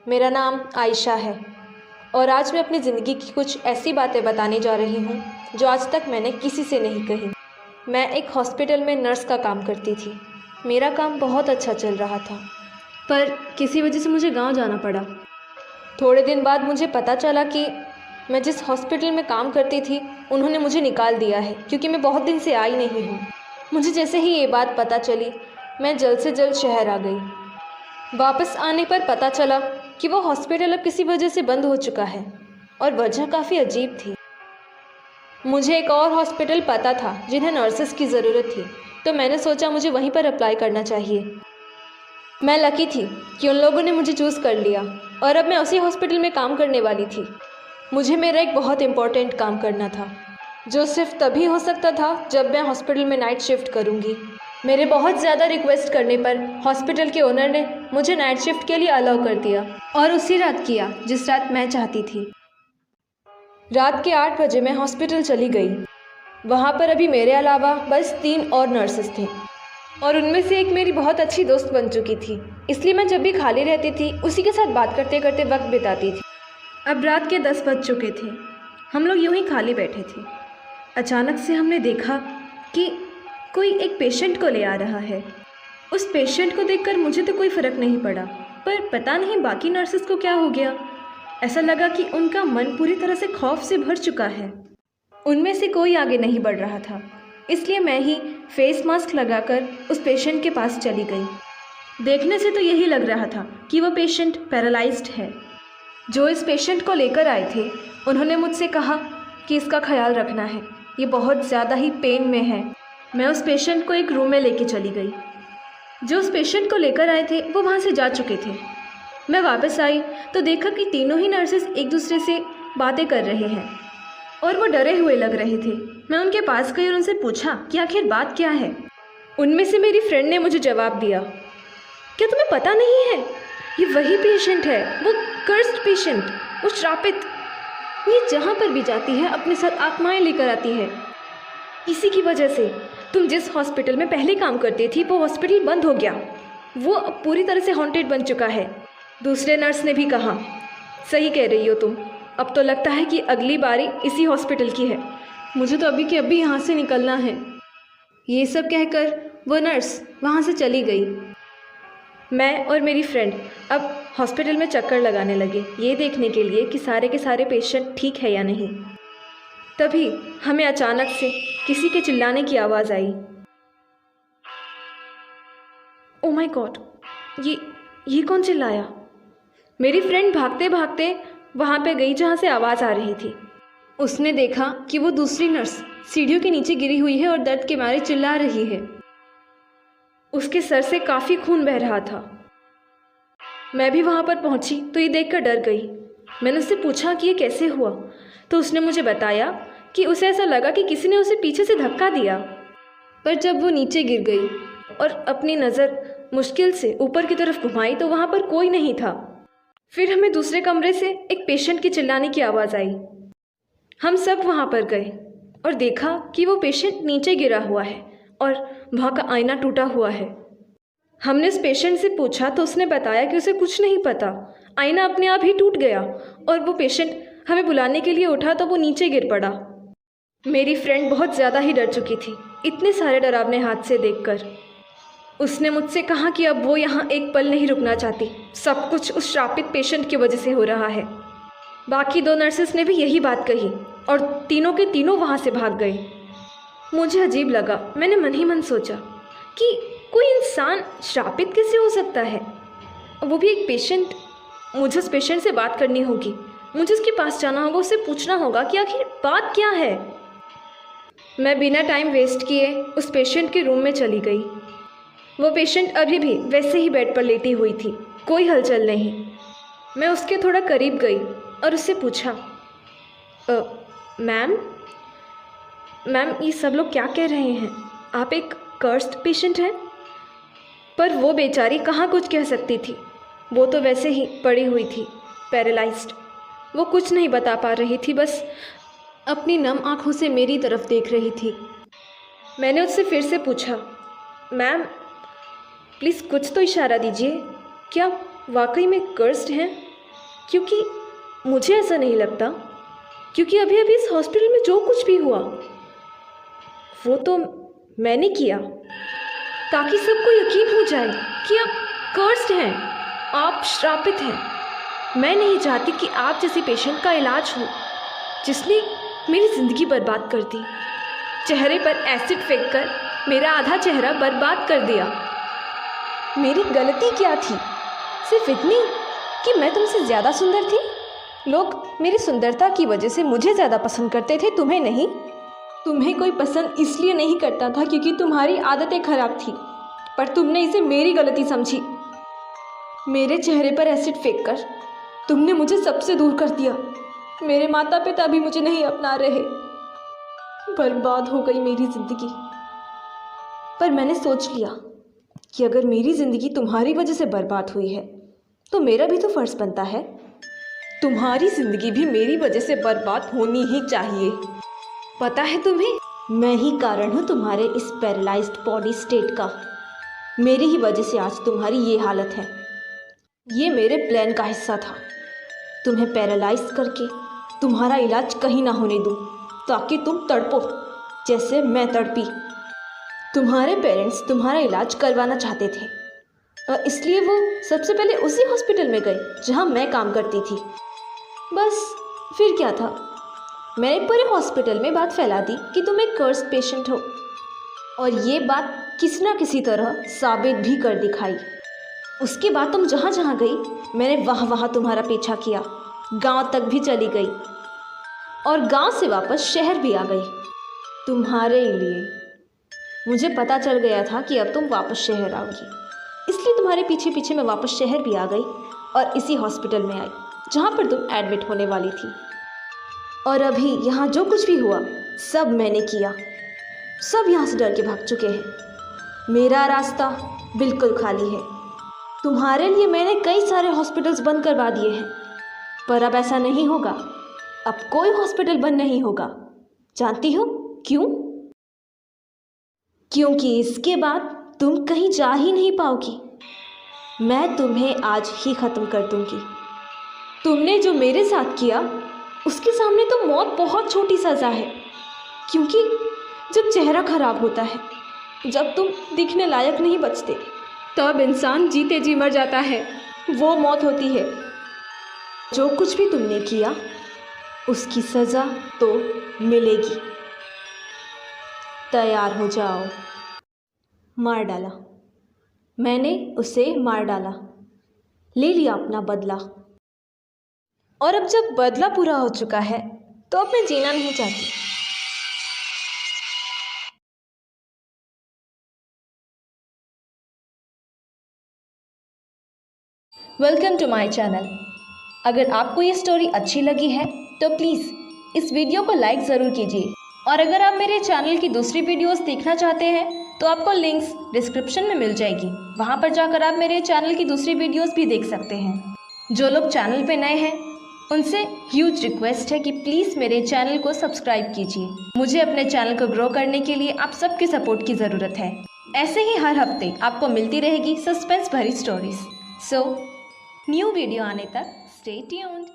मेरा नाम आयशा है और आज मैं अपनी ज़िंदगी की कुछ ऐसी बातें बताने जा रही हूँ जो आज तक मैंने किसी से नहीं कही। मैं एक हॉस्पिटल में नर्स का काम करती थी। मेरा काम बहुत अच्छा चल रहा था, पर किसी वजह से मुझे गांव जाना पड़ा। थोड़े दिन बाद मुझे पता चला कि मैं जिस हॉस्पिटल में काम करती थी उन्होंने मुझे निकाल दिया है, क्योंकि मैं बहुत दिन से आई नहीं हूँ। मुझे जैसे ही ये बात पता चली मैं जल्द से जल्द शहर आ गई। वापस आने पर पता चला कि वो हॉस्पिटल अब किसी वजह से बंद हो चुका है और वजह काफ़ी अजीब थी। मुझे एक और हॉस्पिटल पता था जिन्हें नर्सेस की ज़रूरत थी, तो मैंने सोचा मुझे वहीं पर अप्लाई करना चाहिए। मैं लकी थी कि उन लोगों ने मुझे चूज़ कर लिया और अब मैं उसी हॉस्पिटल में काम करने वाली थी। मुझे मेरा एक बहुत इम्पोर्टेंट काम करना था जो सिर्फ तभी हो सकता था जब मैं हॉस्पिटल में नाइट शिफ्ट करूँगी। मेरे बहुत ज़्यादा रिक्वेस्ट करने पर हॉस्पिटल के ओनर ने मुझे नाइट शिफ्ट के लिए अलाउ कर दिया और उसी रात किया जिस रात मैं चाहती थी। रात के 8 बजे मैं हॉस्पिटल चली गई। वहाँ पर अभी मेरे अलावा बस 3 और नर्सेस थे और उनमें से एक मेरी बहुत अच्छी दोस्त बन चुकी थी, इसलिए मैं जब भी खाली रहती थी उसी के साथ बात करते करते वक्त बिताती थी। अब रात के 10 बज चुके थे। हम लोग यूं ही खाली बैठे थे। अचानक से हमने देखा कि कोई एक पेशेंट को ले आ रहा है। उस पेशेंट को देखकर मुझे तो कोई फ़र्क नहीं पड़ा, पर पता नहीं बाकी नर्सेस को क्या हो गया। ऐसा लगा कि उनका मन पूरी तरह से खौफ से भर चुका है। उनमें से कोई आगे नहीं बढ़ रहा था, इसलिए मैं ही फेस मास्क लगाकर उस पेशेंट के पास चली गई। देखने से तो यही लग रहा था कि वह पेशेंट पैरालाइज्ड है। जो इस पेशेंट को लेकर आए थे उन्होंने मुझसे कहा कि इसका ख्याल रखना है, ये बहुत ज़्यादा ही पेन में है। मैं उस पेशेंट को एक रूम में लेके चली गई। जो उस पेशेंट को लेकर आए थे वो वहाँ से जा चुके थे। मैं वापस आई तो देखा कि तीनों ही नर्सेस एक दूसरे से बातें कर रहे हैं और वो डरे हुए लग रहे थे। मैं उनके पास गई और उनसे पूछा कि आखिर बात क्या है। उनमें से मेरी फ्रेंड ने मुझे जवाब दिया, क्या तुम्हें पता नहीं है, ये वही पेशेंट है, वो कर्स्ड पेशेंट, वो श्रापित। ये जहाँ पर भी जाती है अपने साथ आत्माएं लेकर आती है। इसी की वजह से तुम जिस हॉस्पिटल में पहले काम करती थी वो हॉस्पिटल बंद हो गया, वो अब पूरी तरह से हॉन्टेड बन चुका है। दूसरे नर्स ने भी कहा, सही कह रही हो तुम, अब तो लगता है कि अगली बारी इसी हॉस्पिटल की है। मुझे तो अभी के अभी यहाँ से निकलना है। ये सब कहकर वो नर्स वहाँ से चली गई। मैं और मेरी फ्रेंड अब हॉस्पिटल में चक्कर लगाने लगे, ये देखने के लिए कि सारे के सारे पेशेंट ठीक है या नहीं। तभी हमें अचानक से किसी के चिल्लाने की आवाज़ आई। ओ माय गॉड, ये कौन चिल्लाया? मेरी फ्रेंड भागते भागते वहाँ पे गई जहाँ से आवाज़ आ रही थी। उसने देखा कि वो दूसरी नर्स सीढ़ियों के नीचे गिरी हुई है और दर्द के मारे चिल्ला रही है। उसके सर से काफ़ी खून बह रहा था। मैं भी वहाँ पर पहुँची तो ये देखकर डर गई। मैंने उससे पूछा कि ये कैसे हुआ, तो उसने मुझे बताया कि उसे ऐसा लगा कि किसी ने उसे पीछे से धक्का दिया। पर जब वो नीचे गिर गई और अपनी नज़र मुश्किल से ऊपर की तरफ घुमाई तो वहाँ पर कोई नहीं था। फिर हमें दूसरे कमरे से एक पेशेंट की चिल्लाने की आवाज़ आई। हम सब वहाँ पर गए और देखा कि वो पेशेंट नीचे गिरा हुआ है और वहाँ का आईना टूटा हुआ है। हमने उस पेशेंट से पूछा तो उसने बताया कि उसे कुछ नहीं पता, आईना अपने आप ही टूट गया और वो पेशेंट हमें बुलाने के लिए उठा तो वो नीचे गिर पड़ा। मेरी फ्रेंड बहुत ज़्यादा ही डर चुकी थी इतने सारे डरावने हादसे देखकर। उसने मुझसे कहा कि अब वो यहाँ एक पल नहीं रुकना चाहती, सब कुछ उस श्रापित पेशेंट की वजह से हो रहा है। बाकी 2 नर्सेस ने भी यही बात कही और तीनों के तीनों वहाँ से भाग गए। मुझे अजीब लगा। मैंने मन ही मन सोचा कि कोई इंसान श्रापित कैसे हो सकता है, वो भी एक पेशेंट। मुझे उस पेशेंट से बात करनी होगी, मुझे उसके पास जाना होगा, उससे पूछना होगा कि आखिर बात क्या है। मैं बिना टाइम वेस्ट किए उस पेशेंट के रूम में चली गई। वो पेशेंट अभी भी वैसे ही बेड पर लेटी हुई थी, कोई हलचल नहीं। मैं उसके थोड़ा करीब गई और उससे पूछा, मैम ये सब लोग क्या कह रहे हैं, आप एक कर्स्ड पेशेंट हैं? पर वो बेचारी कहाँ कुछ कह सकती थी, वो तो वैसे ही पड़ी हुई थी पैरालाइज्ड। वो कुछ नहीं बता पा रही थी, बस अपनी नम आँखों से मेरी तरफ देख रही थी। मैंने उससे फिर से पूछा, मैम प्लीज़ कुछ तो इशारा दीजिए, क्या वाकई में कर्स्ड हैं? क्योंकि मुझे ऐसा नहीं लगता, क्योंकि अभी अभी इस हॉस्पिटल में जो कुछ भी हुआ वो तो मैंने किया, ताकि सबको यकीन हो जाए कि आप कर्स्ड हैं, आप श्रापित हैं। मैं नहीं चाहती कि आप जैसी पेशेंट का इलाज हो जिसने मेरी ज़िंदगी बर्बाद कर दी। चेहरे पर एसिड फेंक कर मेरा आधा चेहरा बर्बाद कर दिया। मेरी गलती क्या थी? सिर्फ इतनी कि मैं तुमसे ज़्यादा सुंदर थी। लोग मेरी सुंदरता की वजह से मुझे ज़्यादा पसंद करते थे, तुम्हें नहीं। तुम्हें कोई पसंद इसलिए नहीं करता था क्योंकि तुम्हारी आदतें खराब थी, पर तुमने इसे मेरी गलती समझी। मेरे चेहरे पर एसिड फेंक कर तुमने मुझे सबसे दूर कर दिया। मेरे माता पिता भी मुझे नहीं अपना रहे। बर्बाद हो गई मेरी ज़िंदगी। पर मैंने सोच लिया कि अगर मेरी ज़िंदगी तुम्हारी वजह से बर्बाद हुई है तो मेरा भी तो फ़र्ज़ बनता है। तुम्हारी ज़िंदगी भी मेरी वजह से बर्बाद होनी ही चाहिए। पता है तुम्हें, मैं ही कारण हूँ तुम्हारे इस पैरालाइज्ड बॉडी स्टेट का। मेरी ही वजह से आज तुम्हारी ये हालत है। ये मेरे प्लान का हिस्सा था, तुम्हें पैरालाइज करके तुम्हारा इलाज कहीं ना होने दूँ, ताकि तुम तड़पो जैसे मैं तड़पी। तुम्हारे पेरेंट्स तुम्हारा इलाज करवाना चाहते थे और इसलिए वो सबसे पहले उसी हॉस्पिटल में गए जहाँ मैं काम करती थी। बस फिर क्या था, मैंने पूरे हॉस्पिटल में बात फैला दी कि तुम एक कर्स्ड पेशेंट हो, और ये बात किसी न किसी तरह साबित भी कर दिखाई। उसके बाद तुम जहाँ जहाँ गई मैंने वहाँ वहाँ तुम्हारा पीछा किया। गांव तक भी चली गई और गांव से वापस शहर भी आ गई तुम्हारे लिए। मुझे पता चल गया था कि अब तुम वापस शहर आओगी, इसलिए तुम्हारे पीछे पीछे मैं वापस शहर भी आ गई और इसी हॉस्पिटल में आई जहाँ पर तुम एडमिट होने वाली थी। और अभी यहाँ जो कुछ भी हुआ सब मैंने किया। सब यहाँ से डर के भाग चुके हैं। मेरा रास्ता बिल्कुल खाली है। तुम्हारे लिए मैंने कई सारे हॉस्पिटल्स बंद करवा दिए हैं, पर अब ऐसा नहीं होगा। अब कोई हॉस्पिटल बंद नहीं होगा। जानती हो क्यों? क्योंकि इसके बाद तुम कहीं जा ही नहीं पाओगी। मैं तुम्हें आज ही ख़त्म कर दूंगी। तुमने जो मेरे साथ किया उसके सामने तो मौत बहुत छोटी सज़ा है, क्योंकि जब चेहरा खराब होता है, जब तुम दिखने लायक नहीं बचते, तब इंसान जीते जी मर जाता है। वो मौत होती है। जो कुछ भी तुमने किया उसकी सज़ा तो मिलेगी। तैयार हो जाओ। मार डाला, मैंने उसे मार डाला, ले लिया अपना बदला। और अब जब बदला पूरा हो चुका है तो अब मैं जीना नहीं चाहती। Welcome to my channel. अगर आपको ये स्टोरी अच्छी लगी है तो प्लीज़ इस वीडियो को लाइक ज़रूर कीजिए, और अगर आप मेरे चैनल की दूसरी वीडियोस देखना चाहते हैं तो आपको लिंक्स डिस्क्रिप्शन में मिल जाएगी। वहाँ पर जाकर आप मेरे चैनल की दूसरी वीडियोस भी देख सकते हैं। जो लोग चैनल पे नए हैं उनसे ह्यूज रिक्वेस्ट है कि प्लीज़ मेरे चैनल को सब्सक्राइब कीजिए। मुझे अपने चैनल को ग्रो करने के लिए आप सबके सपोर्ट की ज़रूरत है। ऐसे ही हर हफ्ते आपको मिलती रहेगी सस्पेंस भरी स्टोरीज। सो न्यू वीडियो आने तक स्टे ट्यून्ड।